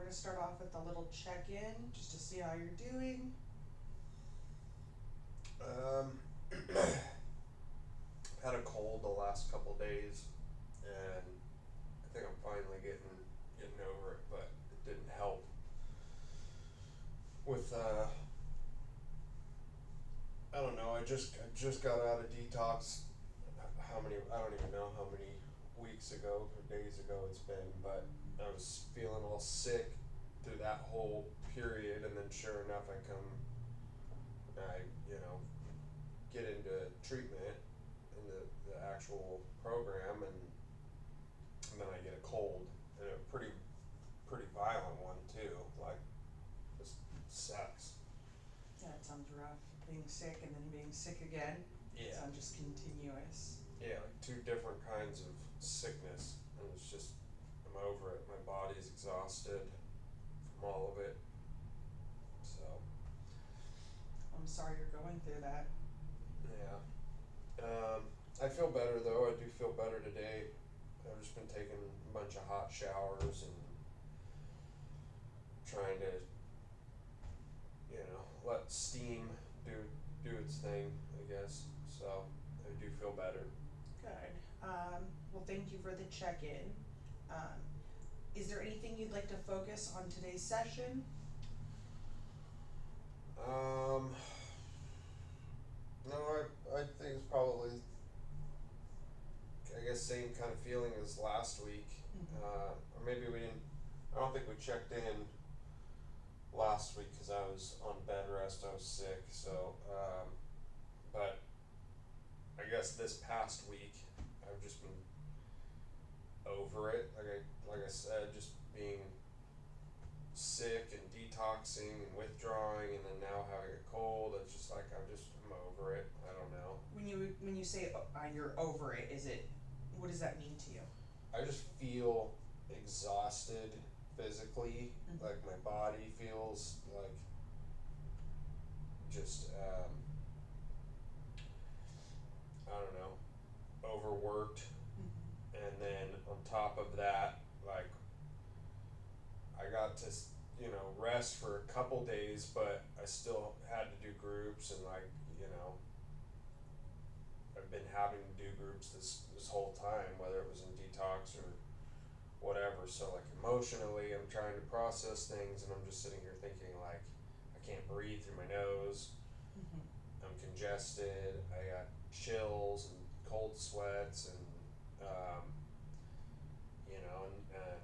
gonna start off with a little check-in, just to see how you're doing. Um, had a cold the last couple days, and I think I'm finally getting over it, but it didn't help with I don't know. I just got out of detox. How many? I don't even know how many weeks ago or days ago it's been, but I was feeling all sick through that whole period, and then sure enough, I get into treatment in the actual program, and then I get a cold, and a pretty violent one too. Like, just sucks. Yeah, it sounds rough, being sick and then being sick again. It Yeah. sounds just continuous. Yeah, like two different kinds of sickness, and it's just I'm over it. My body's exhausted from all of it. So I'm sorry you're going through that. yeah. I feel better though. I do feel better today. I've just been taking a bunch of hot showers and trying to, let steam do its thing, I guess. So I do feel better. Good. Well, thank you for the check-in. Um, is there anything you'd like to focus on today's session? Um, no, I think it's probably, I guess, same kind of feeling as last week. Mm-hmm. Or maybe we didn't. I don't think we checked in last week because I was on bed rest. I was sick. So, but I guess this past week I've just been over it. Like I said, just being sick and detoxing and withdrawing, and then now having a cold. It's just like I'm over it. I don't know. When you say you're over it, what does that mean to you? I just feel exhausted physically. Mm-hmm. Like my body feels like just I don't know, overworked, Mm-hmm. and then on top of that, like I got to rest for a couple days, but I still had to do groups, and you know I've been having to do groups this whole time, whether it was in detox or whatever. So like emotionally, I'm trying to process things, and I'm just sitting here thinking like I can't breathe through my nose. Mm-hmm. I'm congested. I got chills and cold sweats, and and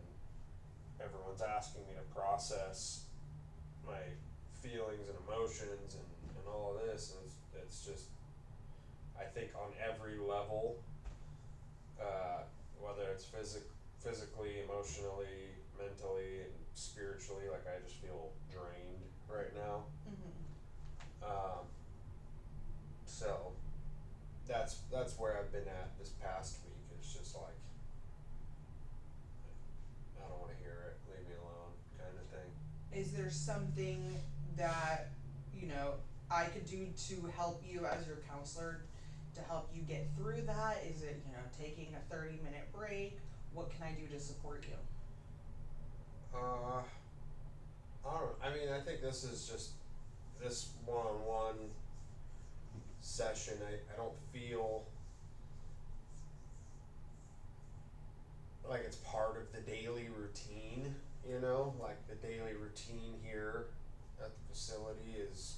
everyone's asking me to process my feelings and emotions and all of this, and it's just I think on every level, whether it's physically, emotionally, mentally, and spiritually, like I just feel drained right now. Mm-hmm. Um, so that's where I've been at this past week. It's just like I don't want to hear it. Leave me alone, kind of thing. Is there something that, you know, I could do to help you as your counselor to help you get through that? Is it, taking a 30-minute break? What can I do to support you? Uh, I don't. I mean, I think this is just this one-on-one session. I don't feel like it's part of the daily routine. Like the daily routine here at the facility is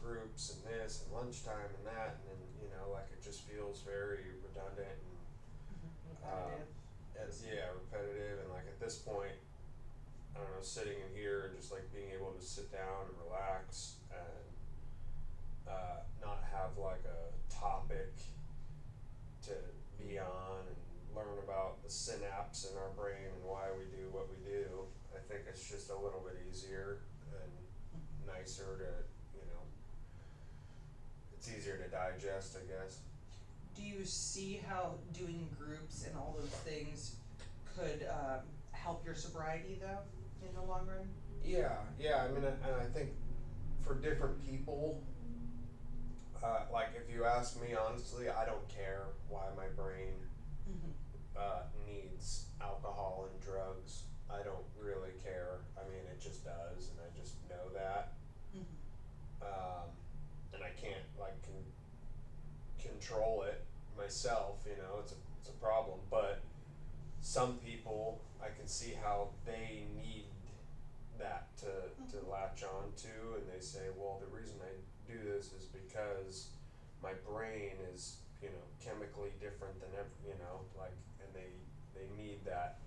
groups and this and lunchtime and that, and then like it just feels very redundant and Repetitive. as yeah repetitive, and like at this point I don't know, sitting in here and just like being able to sit down and relax and not have like a topic to be on and learn about the synapse in our brain and why we do what we do. I think it's just a little bit easier and nicer to, it's easier to digest, I guess. Do you see how doing groups and all those things could help your sobriety though in the long run? Yeah. I mean, and I think for different people, like if you ask me honestly, I don't care why my brain Mm-hmm. needs alcohol and drugs. I don't really care. I mean, myself, you know, it's a problem, but some people, I can see how they need that to latch on to, and they say, well, the reason I do this is because my brain is, you know, chemically different than you know, like, and they need that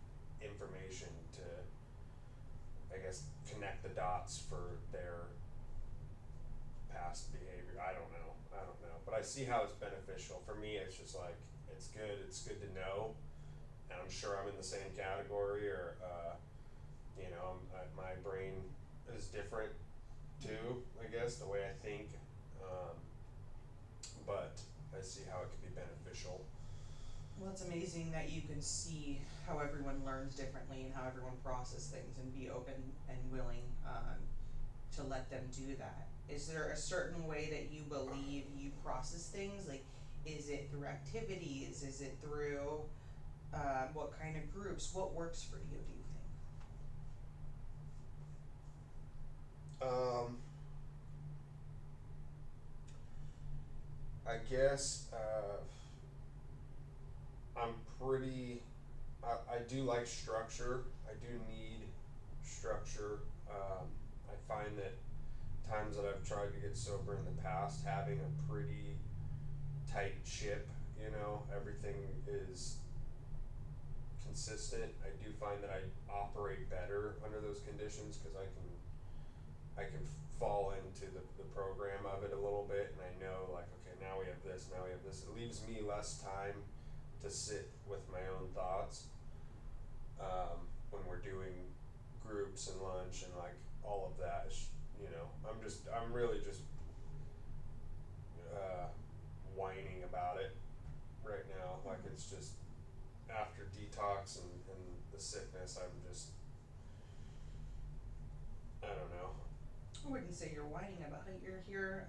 information to, I guess, connect the dots for their past behavior. I don't know, but I see how it's beneficial. For me, it's just like, it's good to know, and I'm sure I'm in the same category, or, you know, my brain is different too, I guess, the way I think, but I see how it could be beneficial. Well, it's amazing that you can see how everyone learns differently and how everyone processes things, and be open and willing to let them do that. Is there a certain way that you believe you process things? Like, is it through activities? Is it through what kind of groups? What works for you, do you think? I guess, I'm pretty, I do like structure, I do need structure, I find that times that I've tried to get sober in the past, having a pretty tight ship, you know, everything is consistent. I do find that I operate better under those conditions, cause I can fall into the program of it a little bit, and I know, like, okay, now we have this, now we have this. It leaves me less time to sit with my own thoughts, when we're doing groups and lunch and like all of that. You know, I'm really just whining about it right now. Like, it's just after detox and the sickness, I'm just, I don't know. I wouldn't say you're whining about it. You're here.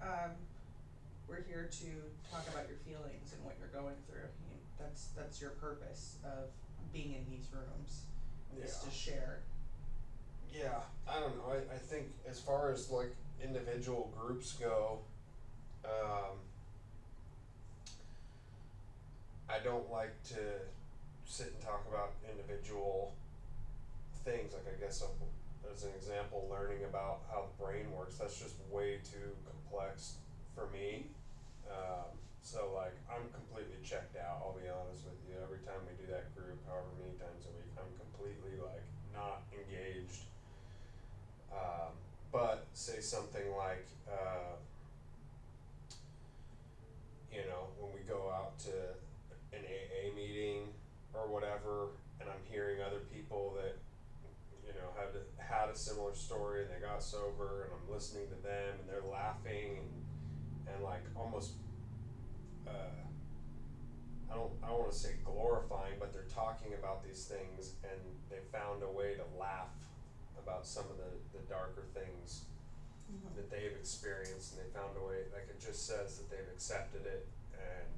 We're here to talk about your feelings and what you're going through. That's your purpose of being in these rooms, is to share. Yeah, I don't know. I think as far as like individual groups go, I don't like to sit and talk about individual things. Like, I guess as an example, learning about how the brain works, that's just way too complex for me. So like, I'm completely checked out, I'll be honest with you. Every time we do that group, however many times a week, I'm completely like not engaged. But say something like, you know, when we go out to an AA meeting or whatever, and I'm hearing other people that, you know, had a similar story, and they got sober, and I'm listening to them, and they're laughing and like almost, I don't wanna say glorifying, but they're talking about these things, and they found a way to laugh about some of the darker things that they've experienced, and they found a way. Like, it just says that they've accepted it, and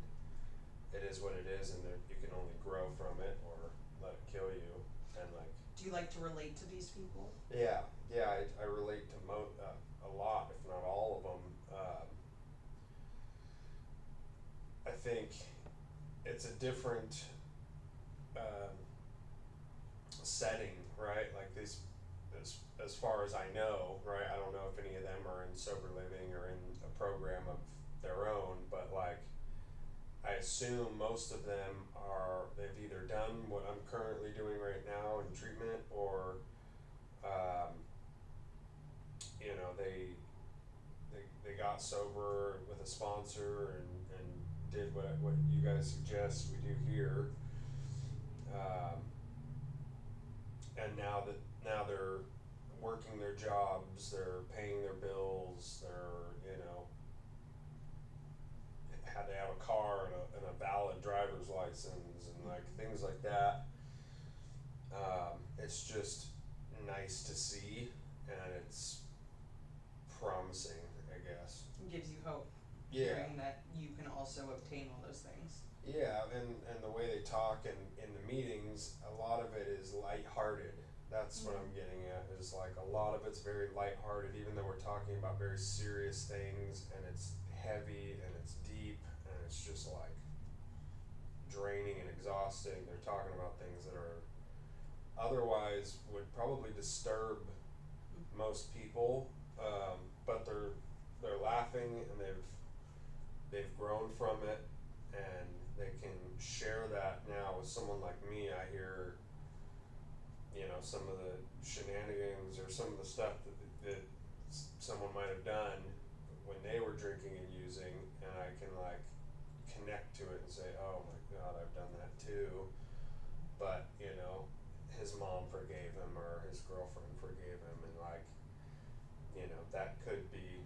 it is what it is, and that you can only grow from it or let it kill you. And like, Do you like to relate to these people? yeah, I relate to a lot, if not all of them. I think it's a different setting, right? Like, these, as far as I know, right? I don't know if any of them are in sober living or in a program of their own, but like, I assume most of them they've either done what I'm currently doing right now in treatment, or you know, they got sober with a sponsor and did what you guys suggest we do here, and now they're working their jobs, they're paying their bills, they're, you know, had to have a car and a valid driver's license and like things like that. It's just nice to see, and it's promising, I guess. It gives you hope. Yeah. Hearing that you can also obtain all those things. Yeah, and the way they talk in the meetings, a lot of it is lighthearted. That's what I'm getting at, is like a lot of it's very lighthearted, even though we're talking about very serious things, and it's heavy and it's deep, and it's just like, draining and exhausting. They're talking about things that are otherwise would probably disturb most people, but they're laughing and they've grown from it, and they can share that now with someone like me. I hear, some of the shenanigans or some of the stuff that someone might have done when they were drinking and using, and I can like connect to it and say, oh my god, I've done that too. But his mom forgave him or his girlfriend forgave him, and like, that could be,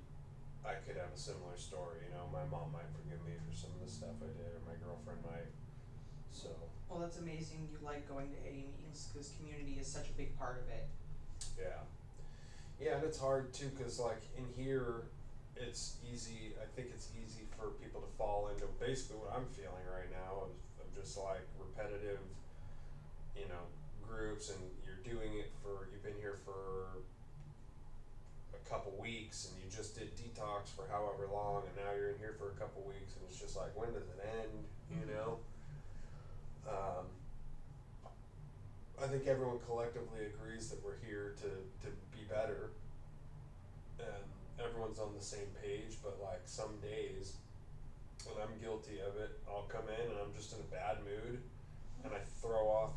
I could have a similar story. My mom might forgive me for some of the stuff I did, or my girlfriend might. So Well, that's amazing. You like going to AA meetings because community is such a big part of it. yeah, and it's hard too, cause like in here, it's easy. I think it's easy for people to fall into basically what I'm feeling right now of just like repetitive, groups, and you've been here for a couple weeks, and you just did detox for however long, and now you're in here for a couple weeks, and it's just like, when does it end? Um, I think everyone collectively agrees that we're here to be better, and everyone's on the same page, but like some days, and I'm guilty of it, I'll come in and I'm just in a bad mood, and I throw off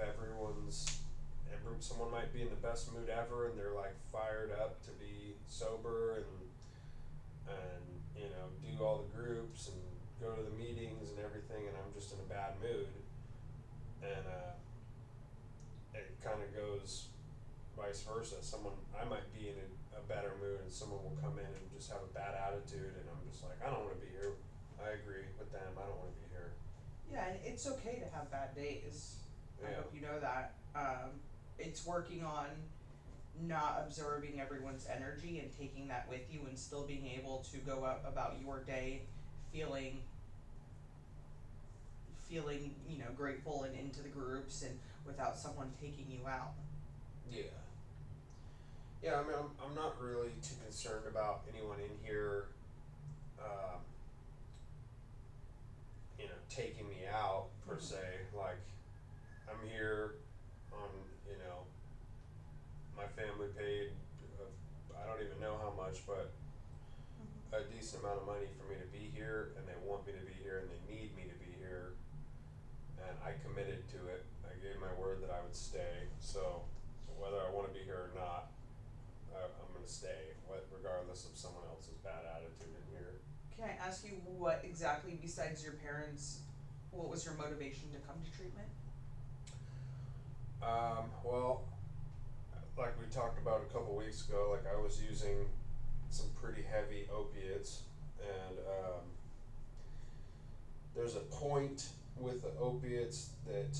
someone might be in the best mood ever, and they're like fired up to be sober and do all the groups and go to the meetings and everything, and I'm just in a bad mood, and it kind of goes vice versa. I might be in a better mood, and someone will come in and just have a bad attitude, and I'm just like, I don't want to be here. I agree with them. I don't want to be here. Yeah, and it's okay to have bad days. I Yeah. hope you know that. It's working on not absorbing everyone's energy and taking that with you, and still being able to go out about your day feeling grateful and into the groups, and without someone taking you out. Yeah. Yeah, I mean, I'm not really too concerned about anyone in here, um, taking me out per Mhm. se. Like, I'm here on, my family paid, I don't even know how much, but a decent amount of money for me to be here, and they want me to be here, and they need me to be here, and I committed to it. I gave my word that I would stay, so whether I want to be here or not, I'm gonna stay, regardless of someone else's bad attitude in here. Can I ask you what exactly, besides your parents, what was your motivation to come to treatment? Well, like we talked about a couple weeks ago, like I was using some pretty heavy opiates, and there's a point with the opiates that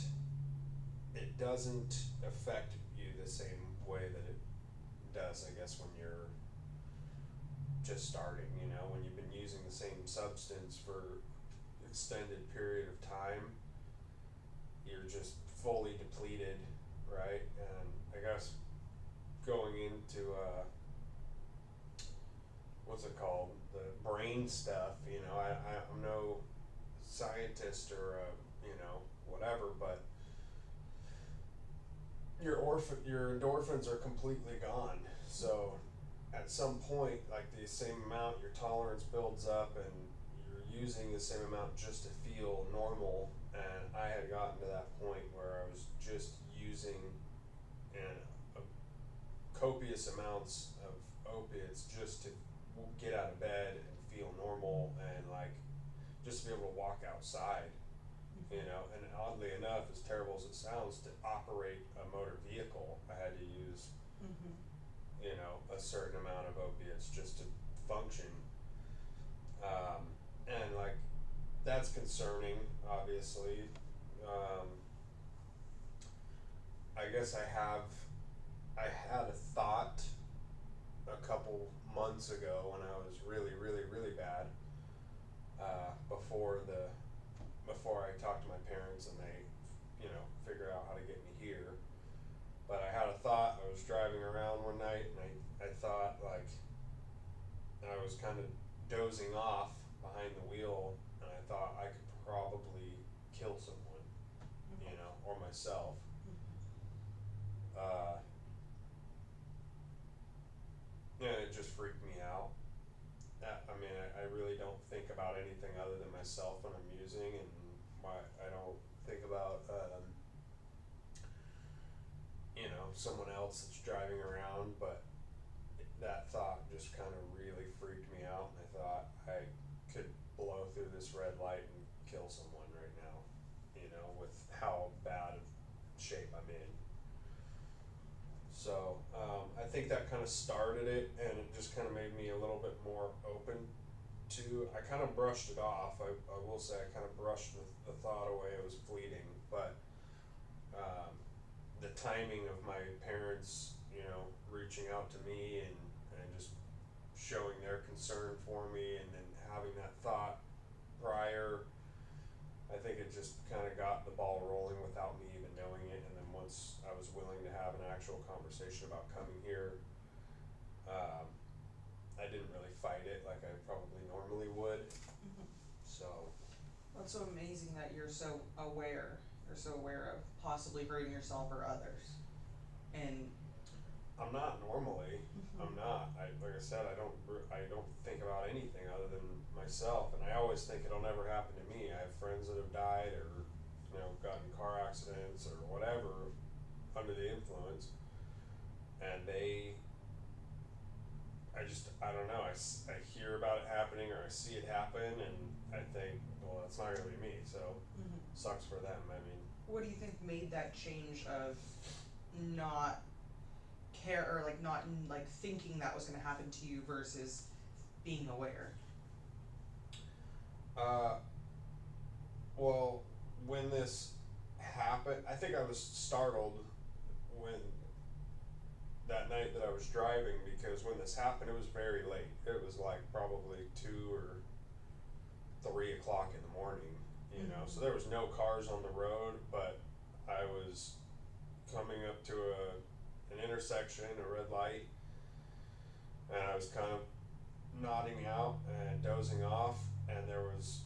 it doesn't affect you the same way that it does, I guess, when you're just starting, when you've been using the same substance for extended period of time, you're just fully depleted, right? And I guess going into what's it called, the brain stuff, I'm no scientist or whatever, but your endorphins are completely gone. So at some point, like the same amount, your tolerance builds up, and you're using the same amount just to feel normal. And I had gotten to that point where I was just using copious amounts of opiates just to get out of bed and feel normal, and like just to be able to walk outside. And oddly enough, as terrible as it sounds, to operate a motor vehicle, I had to use, Mm-hmm. a certain amount of opiates just to function. And like, that's concerning, obviously. Um, I guess I had a thought a couple months ago when I was really, really, really bad, before I talked to my parents and they, figured out how to get me here. But I had a thought. I was driving around one night, and I thought, like, I was kind of dozing off behind the wheel, and I thought I could probably kill someone. or myself. Uh, yeah, it just freaked me out. I mean, I really don't think about anything other than myself when I'm using, and I don't think about, someone else that's driving around, but that thought just kind of really freaked me out, and I thought I could blow through this red light and kill someone right now, with how bad of shape I'm in. So, I think that kind of started it, and it just kind of made me a little bit more open to. I kind of brushed it off. I will say I kind of brushed the thought away. It was fleeting, but the timing of my parents, reaching out to me and just showing their concern for me, and then having that thought prior, I think it just kind of got the ball rolling without me even knowing it. And then once I was willing to have an actual conversation about coming here, I didn't really fight it like I probably normally would. So, Well, it's so amazing that you're so aware. You're so aware of possibly hurting yourself or others. And I'm not normally. I'm not. Like I said, I don't think about anything other than myself, and I always think it'll never happen to me. I have friends that have died or, gotten in car accidents or whatever under the influence, and I don't know. I hear about it happening, or I see it happen, and I think, well, that's not gonna be me. So, sucks for them. I mean, what do you think made that change of not care, or like not like thinking that was gonna happen to you versus being aware? Well, when this happened, I think I was startled when that night that I was driving, because when this happened, it was very late. It was like probably 2 or 3 o'clock in the morning, so there was no cars on the road, but I was coming up to an intersection, a red light, and I was kind of nodding out and dozing off, and there was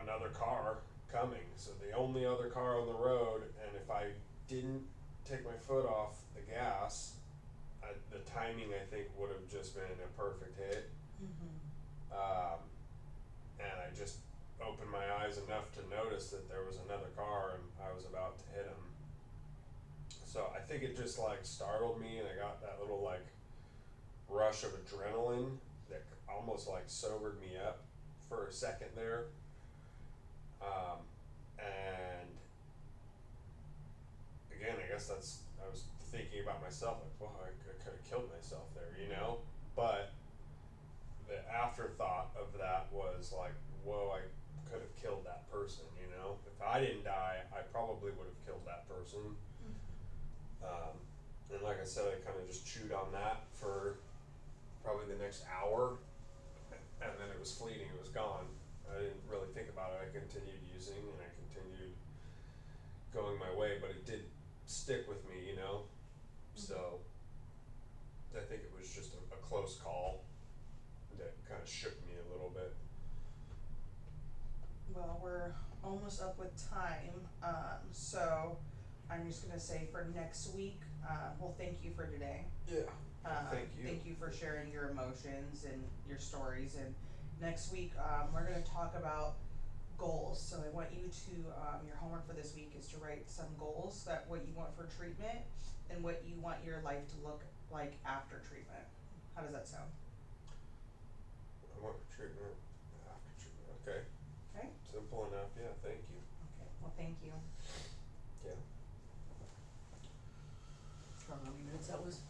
another car coming. So the only other car on the road, and if I didn't take my foot off the gas, the timing, I think, would have just been a perfect hit. And I just opened my eyes enough to notice that there was another car and I was about to hit him. So I think it just like startled me, and I got that little like rush of adrenaline that almost like sobered me up for a second there. And again, I guess I was thinking about myself, like, well, I could have killed myself there, but the afterthought of that was like, whoa, I could have killed that person, if I didn't die, I probably would have killed that person. And like I said, I kind of just chewed on that for probably the next hour, and then it was fleeting, it was gone. I didn't really think about it. I continued using, and I continued going my way, but it did stick with me, So I think it was just a close call that kind of shook me a little bit. Well, we're almost up with time, so I'm just gonna say for next week, well, thank you for today. Yeah. Thank you. Thank you for sharing your emotions and your stories. And next week, we're gonna talk about goals. So I want you to, your homework for this week is to write some goals, that what you want for treatment and what you want your life to look like after treatment. How does that sound? I want treatment after treatment. Okay. Okay? Simple enough. Yeah. Thank you. Okay, well, thank you. Yeah. How many minutes that was?